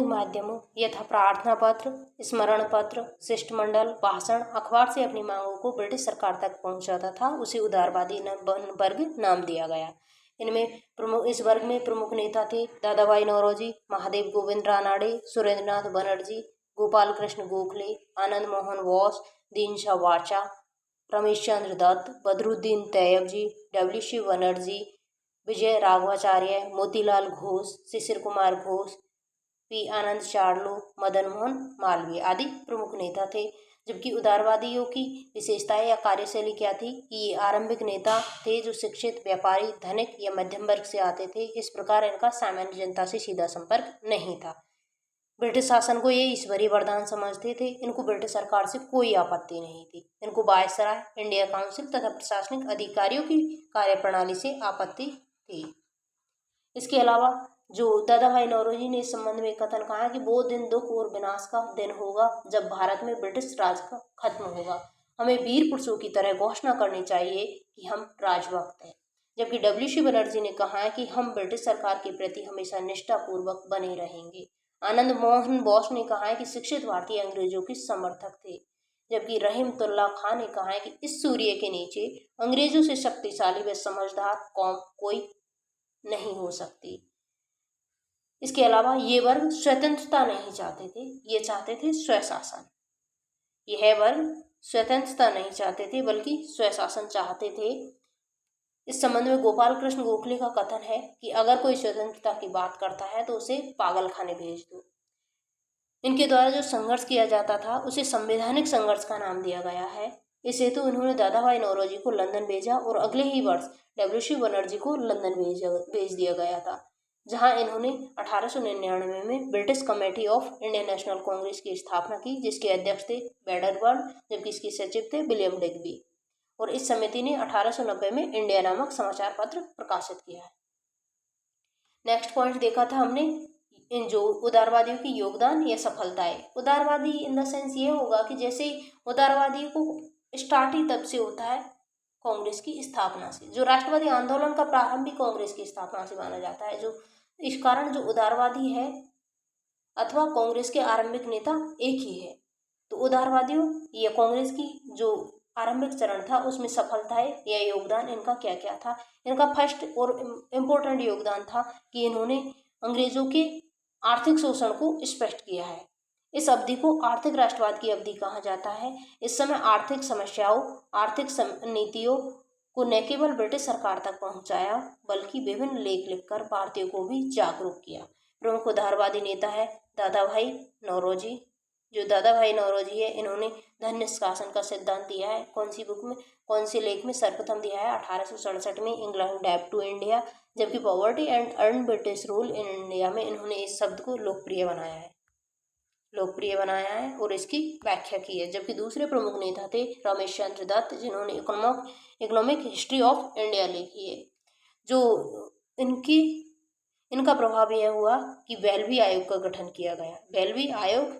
माध्यमों यथा प्रार्थना पत्र, स्मरण पत्र, शिष्टमंडल, भाषण, अखबार से अपनी मांगों को ब्रिटिश सरकार तक पहुंचाता था, उसे उदारवादी वर्ग नाम दिया गया। इस वर्ग में प्रमुख नेता थे दादा भाई नौरोजी, महादेव गोविंद रानाडे, सुरेंद्रनाथ बनर्जी, गोपाल कृष्ण गोखले, आनंद मोहन बोस, दीनशाह वाचा, रमेश चंद्र दत्त, बदरुद्दीन तैयबजी, डब्ल्यू.सी. बनर्जी, विजय राघवाचार्य, मोतीलाल घोष, शिशिर कुमार घोष, पी. आनंद चार्लो, मदन मोहन मालवीय आदि प्रमुख नेता थे। जबकि उदारवादियों की विशेषताएं या कार्यशैली क्या थी? कि ये आरंभिक नेता थे जो शिक्षित, व्यापारी, धनिक या मध्यम वर्ग से आते थे। इस प्रकार इनका सामान्य जनता से सीधा संपर्क नहीं था। ब्रिटिश शासन को ये ईश्वरीय वरदान समझते थे। इनको ब्रिटिश सरकार से कोई आपत्ति नहीं थी। इनको वायसराय, इंडिया काउंसिल तथा प्रशासनिक अधिकारियों की कार्यप्रणाली से आपत्ति थी। इसके अलावा जो दादा भाई नौरोजी ने इस संबंध में कथन कहा कि वो दिन दुख और विनाश का दिन होगा जब भारत में ब्रिटिश राज का खत्म होगा। हमें वीर पुरुषों की तरह घोषणा करनी चाहिए कि हम राजभक्त हैं। जबकि डब्ल्यू.सी. बनर्जी ने कहा है कि हम ब्रिटिश सरकार के प्रति हमेशा निष्ठापूर्वक बने रहेंगे। आनंद मोहन बोस ने कहा है कि शिक्षित भारतीय अंग्रेजों के समर्थक थे। जबकि रहीमतुल्लाह खान ने कहा है कि इस सूर्य के नीचे अंग्रेजों से शक्तिशाली व समझदार कौम कोई नहीं हो सकती। इसके अलावा ये वर्ग स्वतंत्रता नहीं चाहते थे, ये चाहते थे स्वशासन। यह वर्ग स्वतंत्रता नहीं चाहते थे बल्कि स्वशासन चाहते थे। इस संबंध में गोपाल कृष्ण गोखले का कथन है कि अगर कोई स्वतंत्रता की बात करता है तो उसे पागल खाने भेज दो। इनके द्वारा जो संघर्ष किया जाता था उसे संवैधानिक संघर्ष का नाम दिया गया है। इस हेतु उन्होंने दादा भाई नौरोजी को लंदन भेजा और अगले ही वर्ष डब्ल्यू.सी. बनर्जी को लंदन भेज दिया गया था। जहां इन्होंने 1899 में British committee of Indian national Congress की स्थापना की, जिसके अध्यक्ष थे वेडरबर्न, जबकि इसके सचिव थे विलियम डिग्बी। और इस समिति ने 1890 में इंडिया नामक समाचार पत्र प्रकाशित किया है। नेक्स्ट पॉइंट देखा था हमने इन जो उदारवादियों की योगदान या सफलताएं। उदारवादी इन द सेंस ये होगा कि जैसे उदारवादी को स्टार्ट ही तब से होता है कांग्रेस की स्थापना से। जो राष्ट्रवादी आंदोलन का प्रारंभ भी कांग्रेस की स्थापना से माना जाता है। जो इस कारण जो उदारवादी है अथवा कांग्रेस के आरंभिक नेता एक ही है। तो उदारवादियों या कांग्रेस की जो आरंभिक चरण था उसमें सफलताएं या योगदान इनका क्या क्या था। इनका फर्स्ट और इम्पोर्टेंट योगदान था कि इन्होंने अंग्रेजों के आर्थिक शोषण को स्पष्ट किया है। इस अवधि को आर्थिक राष्ट्रवाद की अवधि कहा जाता है। इस समय आर्थिक समस्याओं, आर्थिक नीतियों को न केवल ब्रिटिश सरकार तक पहुंचाया बल्कि विभिन्न लेख लिखकर भारतीयों को भी जागरूक किया। प्रमुख उदारवादी नेता है दादा भाई नौरोजी। जो दादा भाई नौरोजी है, इन्होंने धन निष्कासन का सिद्धांत दिया है। कौन सी बुक में, कौन से लेख में? सर्वप्रथम दिया है 1867 में, इंग्लैंड डेब्ट टू इंडिया। जबकि poverty and earn British rule in India में इन्होंने इस शब्द को लोकप्रिय बनाया है और इसकी व्याख्या की है। जबकि दूसरे प्रमुख नेता थे रमेश चंद्र दत्त, जिन्होंने इकोनॉमिक हिस्ट्री ऑफ इंडिया लिखी है। जो इनका प्रभाव यह हुआ कि बेल्वी आयोग का गठन किया गया। बेल्वी आयोग,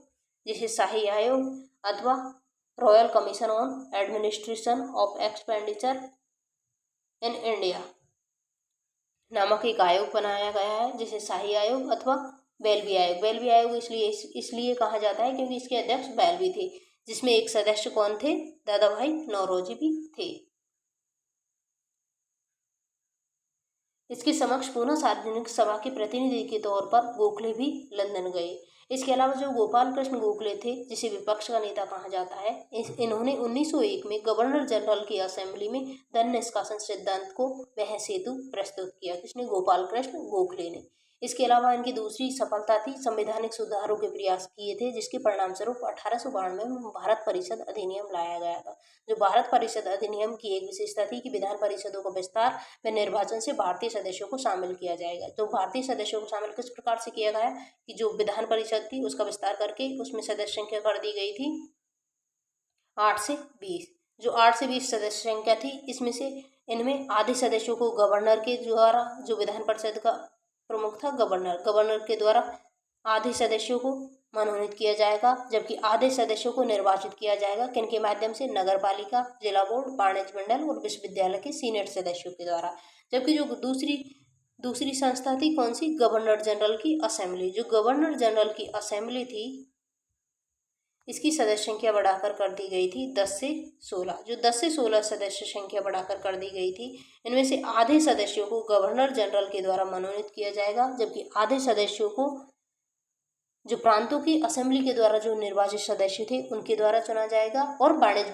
जिसे शाही आयोग अथवा royal commission on administration of expenditure in India नामक एक आयोग बनाया गया है, जिसे शाही आयोग अथवा बेल्वी आयोग। बेल्वी आयोग इसलिए कहा जाता है क्योंकि इसके अध्यक्ष बेल्वी थे, जिसमें एक सदस्य कौन थे? दादा भाई नौरोजी भी थे। इसके समक्ष पुनः सार्वजनिक सभा के प्रतिनिधि के तौर पर गोखले भी लंदन गए। इसके अलावा जो गोपाल कृष्ण गोखले थे, जिसे विपक्ष का नेता कहा जाता है, इन्होंने 1901 में गवर्नर जनरल की असेंबली में धन निष्कासन सिद्धांत को बहस हेतु प्रस्तुत किया। किसने? गोपाल कृष्ण गोखले ने। इसके अलावा इनकी दूसरी सफलता थी संवैधानिक सुधारों के प्रयास किए थे, जिसके परिणाम स्वरूप 1892 में भारत परिषद अधिनियम लाया गया था। जो भारत परिषद अधिनियम की एक विशेषता थी कि विधान परिषदों का विस्तार व निर्वाचन से भारतीय सदस्यों को शामिल किया जाएगा। तो भारतीय सदस्यों को शामिल किस प्रकार से किया गया कि जो विधान परिषद थी उसका विस्तार करके उसमें सदस्य संख्या कर दी गई थी 8 से 20। जो 8 से 20 सदस्य संख्या थी, इसमें से इनमें आधे सदस्यों को गवर्नर के द्वारा, जो विधान परिषद का प्रमुख था गवर्नर के द्वारा आधे सदस्यों को मनोनीत किया जाएगा, जबकि आधे सदस्यों को निर्वाचित किया जाएगा किनके माध्यम से? नगर पालिका, जिला बोर्ड, वाणिज्य मंडल और विश्वविद्यालय के सीनेट सदस्यों के द्वारा। जबकि जो दूसरी संस्था थी कौन सी? गवर्नर जनरल की असेंबली। जो गवर्नर जनरल की असेंबली थी, इसकी सदस्य संख्या बढ़ाकर कर दी गई थी 10 से 16। जो 10 से 16 सदस्य संख्या बढ़ाकर कर दी गई थी, इनमें से आधे सदस्यों को गवर्नर जनरल के द्वारा मनोनीत किया जाएगा, जबकि आधे सदस्यों को जो प्रांतों की असेंबली के द्वारा जो निर्वाचित सदस्य थे उनके द्वारा चुना जाएगा और वाणिज्य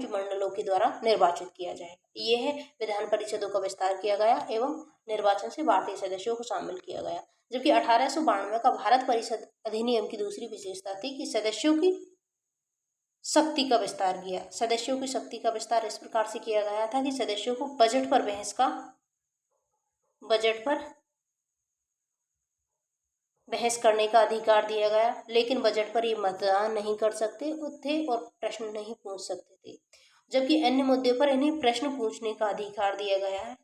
मंडलों के द्वारा निर्वाचित किया जाएगा। ये है विधान परिषदों का विस्तार किया गया एवं निर्वाचन से भारतीय सदस्यों को शामिल किया गया। जबकि 1892 का भारत परिषद अधिनियम की दूसरी विशेषता थी कि सदस्यों की शक्ति का विस्तार किया। सदस्यों की शक्ति का विस्तार इस प्रकार से किया गया था कि सदस्यों को बजट पर बहस करने का अधिकार दिया गया, लेकिन बजट पर ये मतदान नहीं कर सकते थे और प्रश्न नहीं पूछ सकते थे। जबकि अन्य मुद्दे पर इन्हें प्रश्न पूछने का अधिकार दिया गया है।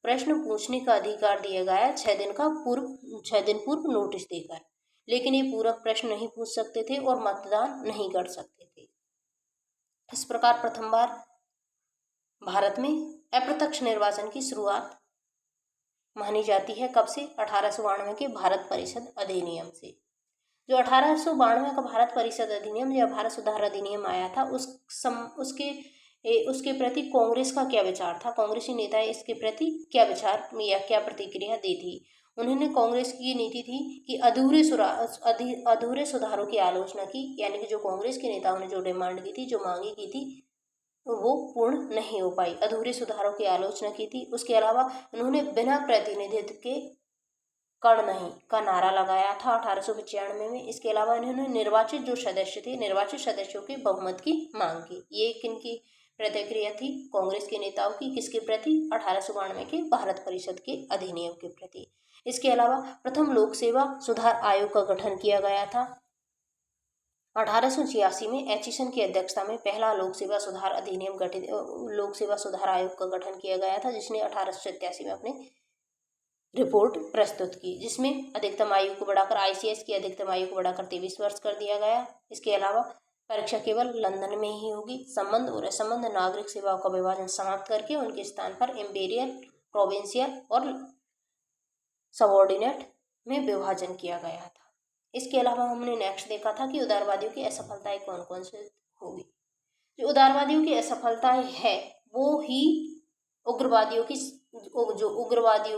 प्रश्न पूछने का अधिकार दिया गया है 6 दिन पूर्व नोटिस देकर, लेकिन ये पूरक प्रश्न नहीं पूछ सकते थे और मतदान नहीं कर सकते थे। इस प्रकार प्रथम बार भारत में अप्रत्यक्ष निर्वाचन की शुरुआत मानी जाती है। कब से? 1892 के भारत परिषद अधिनियम से। जो 1892 का भारत परिषद अधिनियम या भारत सुधार अधिनियम आया था, उसके प्रति कांग्रेस का क्या विचार था? कांग्रेसी नेता इसके प्रति क्या विचार या क्या प्रतिक्रिया दी थी? उन्होंने कांग्रेस की नीति थी कि अधूरे सुधारों की आलोचना की, यानी कि जो कांग्रेस के नेताओं ने जो डिमांड की थी, जो मांगी की थी, वो पूर्ण नहीं हो पाई। अधूरे सुधारों की आलोचना की थी। उसके अलावा उन्होंने बिना प्रतिनिधित्व के कर नहीं का नारा लगाया था 1895 में। इसके अलावा इन्होंने निर्वाचित जो सदस्य थे, निर्वाचित सदस्यों के बहुमत की मांग की। ये किनकी प्रतिक्रिया थी कांग्रेस के नेताओं की, किसके प्रति? 1892 के भारत परिषद के अधिनियम के प्रति। इसके अलावा प्रथम लोक सेवा सुधार आयोग का गठन किया गया था। 1886 में एचिसन की अध्यक्षता में पहला लोक सेवा सुधार अधिनियम गठित लोक सेवा सुधार आयोग का गठन किया गया था, जिसने 1887 में अपने रिपोर्ट प्रस्तुत की, जिसमें अधिकतम आयु को बढ़ाकर ICS की अधिकतम आयु को बढ़ाकर 23 वर्ष कर दिया गया। इसके अलावा परीक्षा केवल लंदन में ही होगी। संबंध और असंबद्ध नागरिक सेवाओं का विभाजन समाप्त करके उनके स्थान पर इम्पीरियल, प्रोविंशियल और सबऑर्डिनेट में विभाजन किया गया था। इसके अलावा हमने नेक्स्ट देखा था कि उदारवादियों की असफलताएं कौन कौन से होगी। जो उदारवादियों की असफलताएं है वो ही उग्रवादियों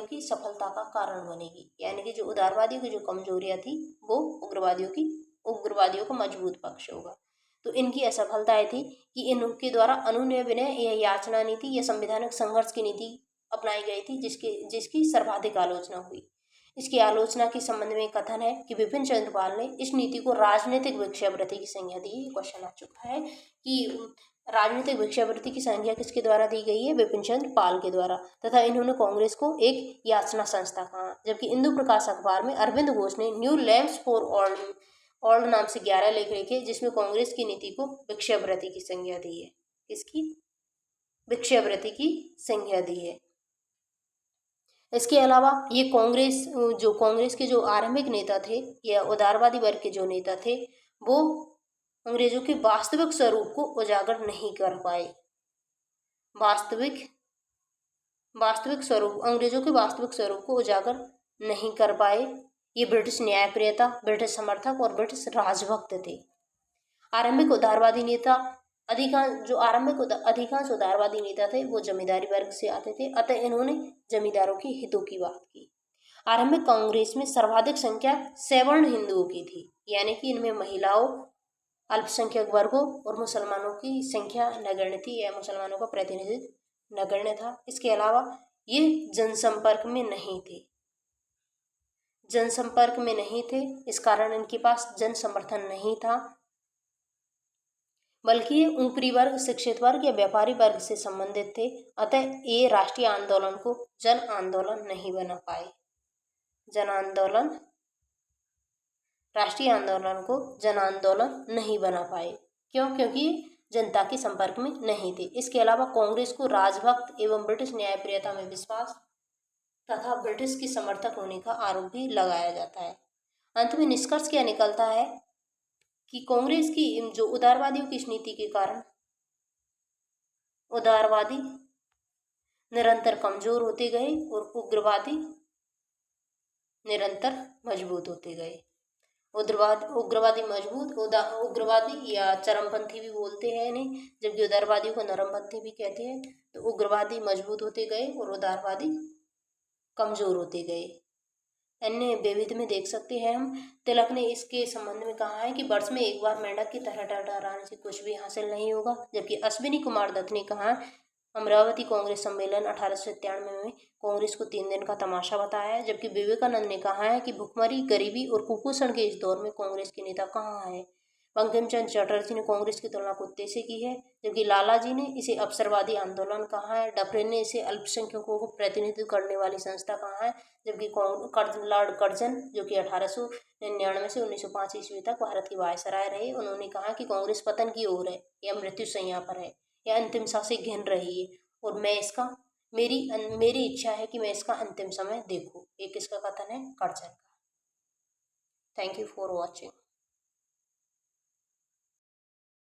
की सफलता का कारण बनेगी। यानी कि जो उदारवादियों की जो कमजोरियां थी वो उग्रवादियों का मजबूत पक्ष होगा। तो इनकी असफलताएं थी कि इनके द्वारा अनुनय विनय या याचना नीति या संवैधानिक संघर्ष की नीति अपनाई गई थी, जिसकी सर्वाधिक आलोचना हुई। इसकी आलोचना के संबंध में कथन है कि विपिन चंद्र पाल ने इस नीति को राजनीतिक भिक्षावृत्ति की संज्ञा दी। क्वेश्चन आ चुका है कि राजनीतिक भिक्षावृत्ति की संज्ञा किसके द्वारा दी गई है? विपिन चंद्र पाल के द्वारा। तथा इन्होंने कांग्रेस को एक याचना संस्था कहा। जबकि इंदु प्रकाश अखबार में अरविंद घोष ने न्यू लैम्प्स फॉर ऑल्ड नाम से 11 लेख लिखे, जिसमें कांग्रेस की नीति को भिक्षावृत्ति की संज्ञा दी है। किसकी? भिक्षावृत्ति की संज्ञा दी है। इसके अलावा ये कांग्रेस के जो आरंभिक नेता थे या उदारवादी वर्ग के जो नेता थे वो अंग्रेजों के वास्तविक स्वरूप को उजागर नहीं कर पाए। अंग्रेजों के वास्तविक स्वरूप को उजागर नहीं कर पाए। ये ब्रिटिश न्यायप्रियता, ब्रिटिश समर्थक और ब्रिटिश राजभक्त थे। अधिकांश उदारवादी नेता थे वो जमींदारी वर्ग से आते थे, अतः इन्होंने जमींदारों के हितों की बात की। आरंभिक कांग्रेस में सर्वाधिक संख्या सवर्ण हिंदुओं की थी, यानी कि इनमें महिलाओं, अल्पसंख्यक वर्गों और मुसलमानों की संख्या नगण्य थी या मुसलमानों का प्रतिनिधित्व नगण्य था। इसके अलावा ये जनसंपर्क में नहीं थे, इस कारण इनके पास जन समर्थन नहीं था, बल्कि ये ऊपरी वर्ग, शिक्षित वर्ग या व्यापारी वर्ग से संबंधित थे। अतः ये राष्ट्रीय आंदोलन को जन आंदोलन नहीं बना पाए। राष्ट्रीय आंदोलन को जन आंदोलन नहीं बना पाए। क्यों? क्योंकि जनता के संपर्क में नहीं थे। इसके अलावा कांग्रेस को राजभक्त एवं ब्रिटिश न्यायप्रियता में विश्वास तथा ब्रिटिश की समर्थक होने का आरोप भी लगाया जाता है। अंत में निष्कर्ष क्या निकलता है कि कांग्रेस की जो उदारवादियों की इस नीति के कारण उदारवादी निरंतर कमजोर होते गए और उग्रवादी निरंतर मजबूत होते गए। उग्रवादी या चरमपंथी भी बोलते हैं इन्हें, जबकि उदारवादियों को नरमपंथी भी कहते हैं। तो उग्रवादी मजबूत होते गए और उदारवादी कमजोर होते गए। अन्य विविध में देख सकते हैं हम। तिलक ने इसके संबंध में कहा है कि वर्ष में एक बार मेंढक की तरह टहराने से कुछ भी हासिल नहीं होगा। जबकि अश्विनी कुमार दत्त ने कहा अमरावती कांग्रेस सम्मेलन 1897 में कांग्रेस को 3 दिन का तमाशा बताया है। जबकि विवेकानंद ने कहा है कि भुखमरी, गरीबी और कुपोषण के इस दौर में कांग्रेस के नेता कहाँ है। बंकिम चंद्र चटर्जी ने कांग्रेस की तुलना कुत्ते से की है, जबकि लालाजी ने इसे अवसरवादी आंदोलन कहा है। डफरिन ने इसे अल्पसंख्यकों को प्रतिनिधित्व करने वाली संस्था कहा है। जबकि लॉर्ड कर्जन, जो कि 1899 से 1905 ईस्वी तक भारत की वायसराय रहे, उन्होंने कहा कि कांग्रेस पतन की ओर है या मृत्यु शैया पर है या अंतिम सांस से घिन रही है और मेरी इच्छा है कि मैं इसका अंतिम समय देखूं। एक इसका कथन है कर्जन का। Thank you for watching.